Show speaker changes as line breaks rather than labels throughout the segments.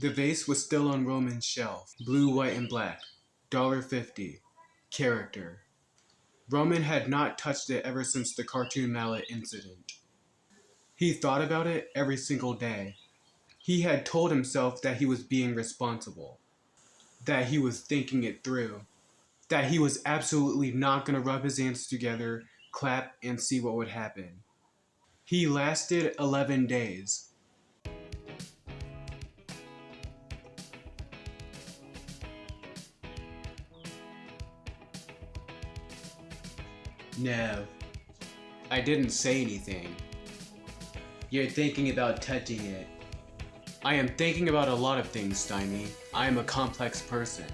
The vase was still on Roman's shelf. Blue, white, and black. $1.50. Character. Roman had not touched it ever since the cartoon mallet incident. He thought about it every single day. He had told himself that he was being responsible, that he was thinking it through, that he was absolutely not going to rub his hands together, clap, and see what would happen. He lasted 11 days. No, I didn't say anything. You're thinking about touching it. I am thinking about a lot of things, Stymie. I am a complex person.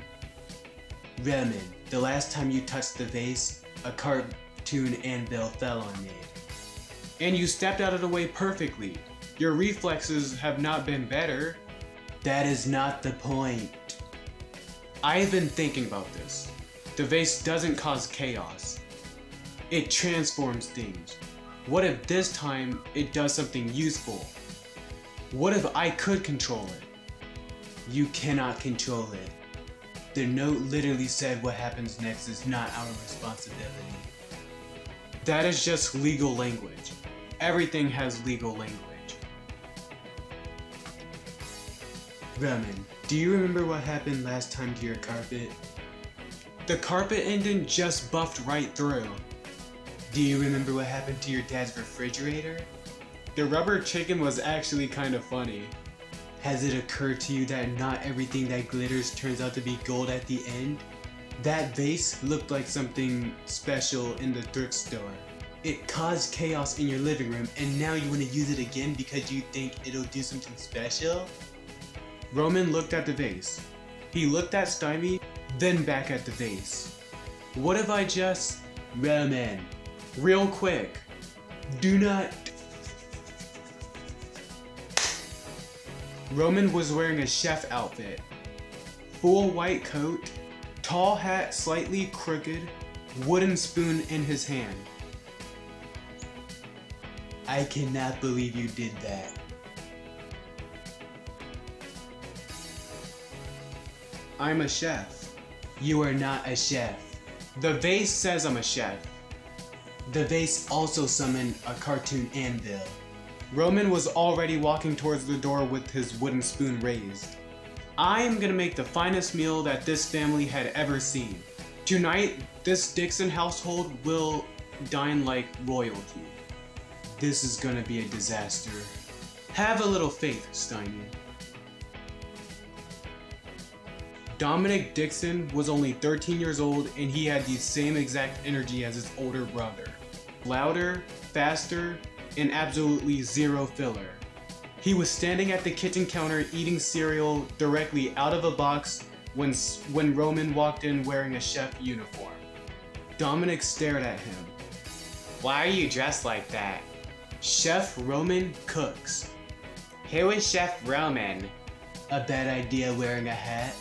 Roman, the last time you touched the vase, a cartoon anvil fell on me. And you stepped out of the way perfectly. Your reflexes have not been better. That is not the point. I have been thinking about this. The vase doesn't cause chaos. It transforms things. What if this time it does something useful? What if I could control it? You cannot control it. The note literally said what happens next is not our responsibility. That is just legal language. Everything has legal language. Roman, do you remember what happened last time to your carpet? The carpet engine just buffed right through. Do you remember what happened to your dad's refrigerator? The rubber chicken was actually kind of funny. Has it occurred to you that not everything that glitters turns out to be gold at the end? That vase looked like something special in the thrift store. It caused chaos in your living room and now you want to use it again because you think it'll do something special? Roman looked at the vase. He looked at Stymie, then back at the vase. What if I just... Roman, real quick, do not... Roman was wearing a chef outfit. Full white coat, tall hat slightly crooked, wooden spoon in his hand. I cannot believe you did that. I'm a chef. You are not a chef. The vase says I'm a chef. The vase also summoned a cartoon anvil. Roman was already walking towards the door with his wooden spoon raised. I am gonna make the finest meal that this family had ever seen. Tonight, this Dixon household will dine like royalty. This is gonna be a disaster. Have a little faith, Stymie. Dominic Dixon was only 13 years old and he had the same exact energy as his older brother. Louder, faster, and absolutely zero filler. He was standing at the kitchen counter eating cereal directly out of a box when Roman walked in wearing a chef uniform. Dominic stared at him. Why are you dressed like that? Chef Roman cooks. Who is Chef Roman? A bad idea wearing a hat?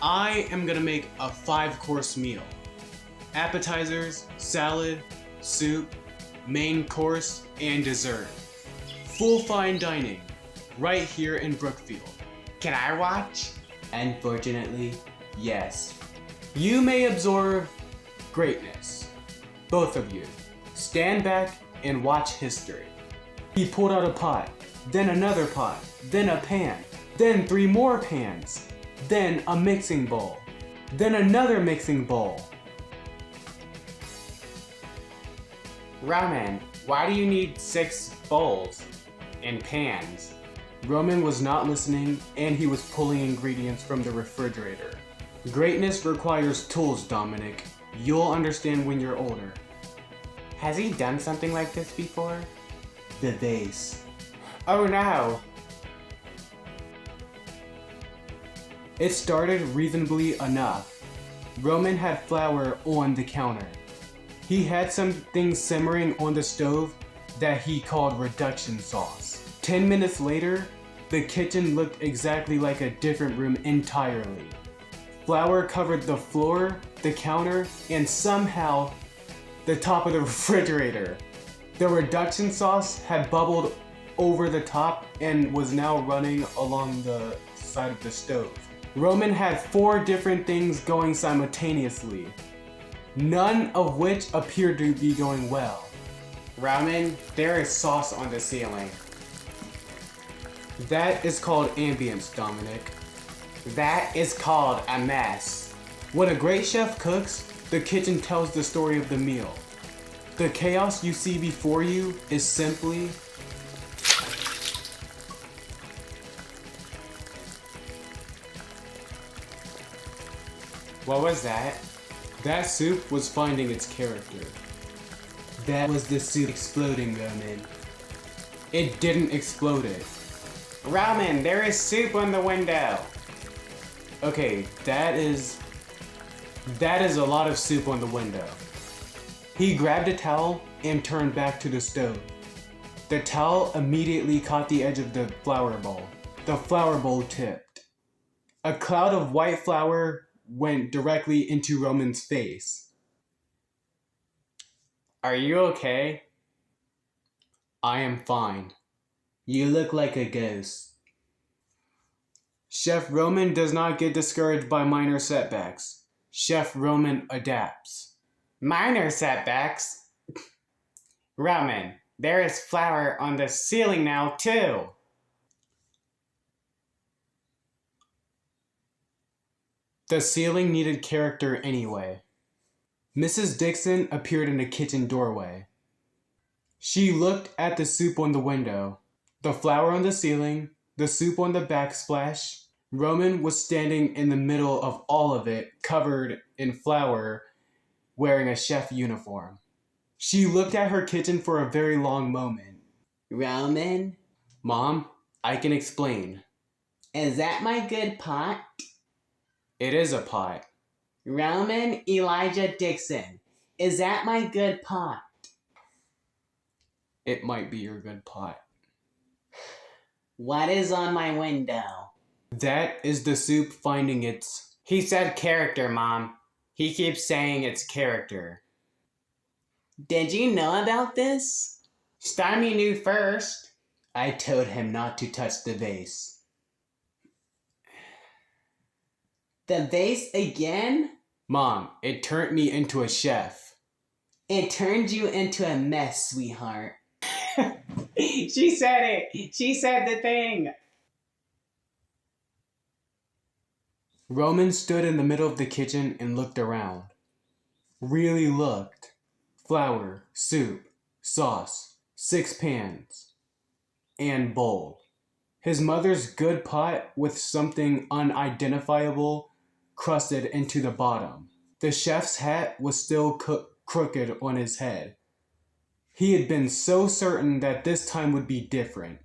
I am gonna make a 5-course meal. Appetizers, salad, soup, main course, and dessert. Full fine dining, right here in Brookfield. Can I watch? Unfortunately, yes. You may absorb greatness. Both of you. Stand back and watch history. He pulled out a pot, then another pot, then a pan, then 3 more pans, then a mixing bowl, then another mixing bowl. Roman, why do you need 6 bowls and pans? Roman was not listening and he was pulling ingredients from the refrigerator. Greatness requires tools, Dominic. You'll understand when you're older. Has he done something like this before? The vase. Oh no! It started reasonably enough. Roman had flour on the counter. He had some things simmering on the stove that he called reduction sauce. 10 minutes later, the kitchen looked exactly like a different room entirely. Flour covered the floor, the counter, and somehow the top of the refrigerator. The reduction sauce had bubbled over the top and was now running along the side of the stove. Roman had 4 different things going simultaneously, none of which appeared to be going well. Roman, there is sauce on the ceiling. That is called ambience, Dominic. That is called a mess. When a great chef cooks, the kitchen tells the story of the meal. The chaos you see before you is simply What was that? That soup was finding its character. That was the soup exploding, Roman. It didn't explode it. Roman, there is soup on the window. Okay, that is a lot of soup on the window. He grabbed a towel and turned back to the stove. The towel immediately caught the edge of the flour bowl. The flour bowl tipped. A cloud of white flour went directly into Roman's face. Are you okay? I am fine. You look like a ghost. Chef Roman does not get discouraged by minor setbacks. Chef Roman adapts. Minor setbacks? Roman, there is flour on the ceiling now too. The ceiling needed character anyway. Mrs. Dixon appeared in the kitchen doorway. She looked at the soup on the window, the flour on the ceiling, the soup on the backsplash. Roman was standing in the middle of all of it, covered in flour, wearing a chef uniform. She looked at her kitchen for a very long moment. Roman? Mom, I can explain. Is that my good pot? It is a pot. Roman Elijah Dixon, is that my good pot? It might be your good pot. What is on my window? That is the soup finding its... He said character, Mom. He keeps saying it's character. Did you know about this? Stymie knew first. I told him not to touch the vase. The vase again? Mom, it turned me into a chef. It turned you into a mess, sweetheart. She said it. She said the thing. Roman stood in the middle of the kitchen and looked around. Really looked. Flour, soup, sauce, 6 pans, and bowl. His mother's good pot with something unidentifiable crusted into the bottom. The chef's hat was still crooked on his head. He had been so certain that this time would be different.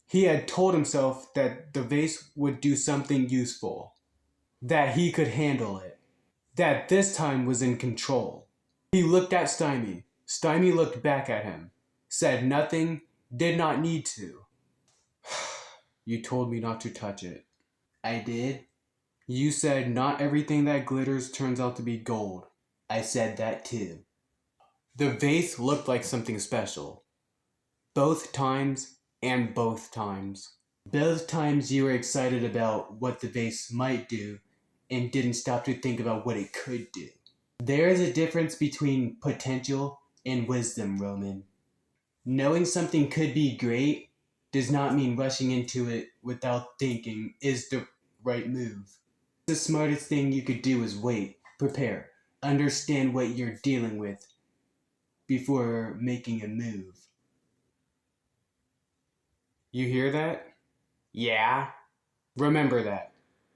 He had told himself that the vase would do something useful, that he could handle it, that this time was in control. He looked at Stymie. Stymie looked back at him, said nothing, did not need to. You told me not to touch it. I did? You said not everything that glitters turns out to be gold. I said that too. The vase looked like something special. Both times and both times. Both times you were excited about what the vase might do and didn't stop to think about what it could do. There is a difference between potential and wisdom, Roman. Knowing something could be great does not mean rushing into it without thinking is the right move. The smartest thing you could do is wait, prepare, understand what you're dealing with before making a move. You hear that? Yeah. Remember that.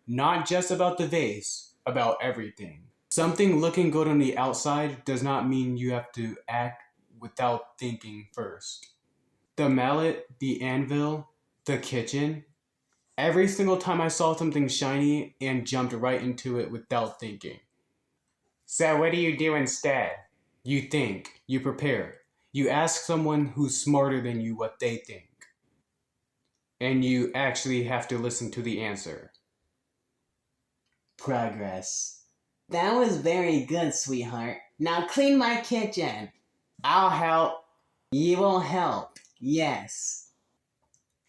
Not just about the vase, about everything. Something looking good on the outside does not mean you have to act without thinking first. The mallet, the anvil, the kitchen. Every single time I saw something shiny and jumped right into it without thinking. So what do you do instead? You think, you prepare. You ask someone who's smarter than you what they think. And you actually have to listen to the answer. Progress. That was very good, sweetheart. Now clean my kitchen. I'll help. You will help. Yes.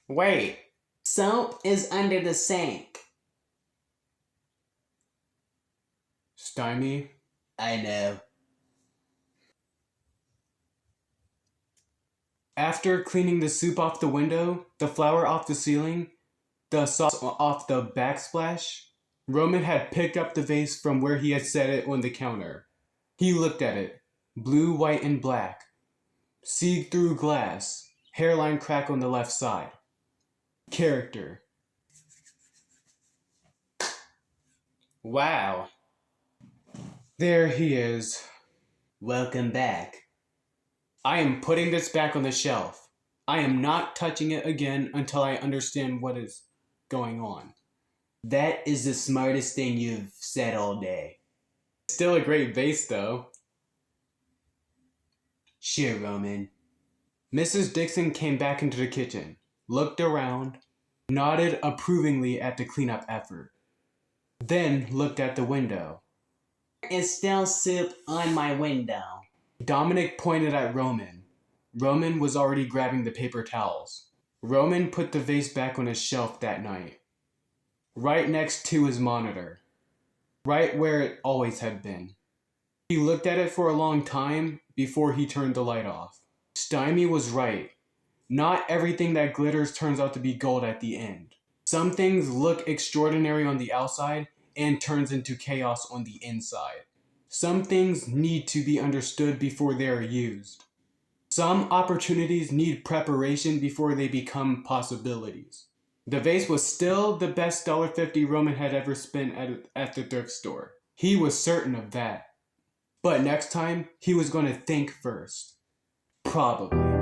Wait. Soap is under the sink. Stymie.
I know.
After cleaning the soup off the window, the flour off the ceiling, the sauce off the backsplash, Roman had picked up the vase from where he had set it on the counter. He looked at it. Blue, white, and black. See-through glass. Hairline crack on the left side. Character. Wow. There he is.
Welcome back.
I am putting this back on the shelf. I am not touching it again until I understand what is going on.
That is the smartest thing you've said all day.
Still a great vase, though.
Sure, Roman.
Mrs. Dixon came back into the kitchen, looked around, nodded approvingly at the cleanup effort, then looked at the window.
There's still soup on my window.
Dominic pointed at Roman. Roman was already grabbing the paper towels. Roman put the vase back on his shelf that night, right next to his monitor, right where it always had been. He looked at it for a long time before he turned the light off. Stymie was right. Not everything that glitters turns out to be gold at the end. Some things look extraordinary on the outside and turns into chaos on the inside. Some things need to be understood before they are used. Some opportunities need preparation before they become possibilities. The vase was still the best $1.50 Roman had ever spent at the thrift store. He was certain of that. But next time, he was going to think first. Probably.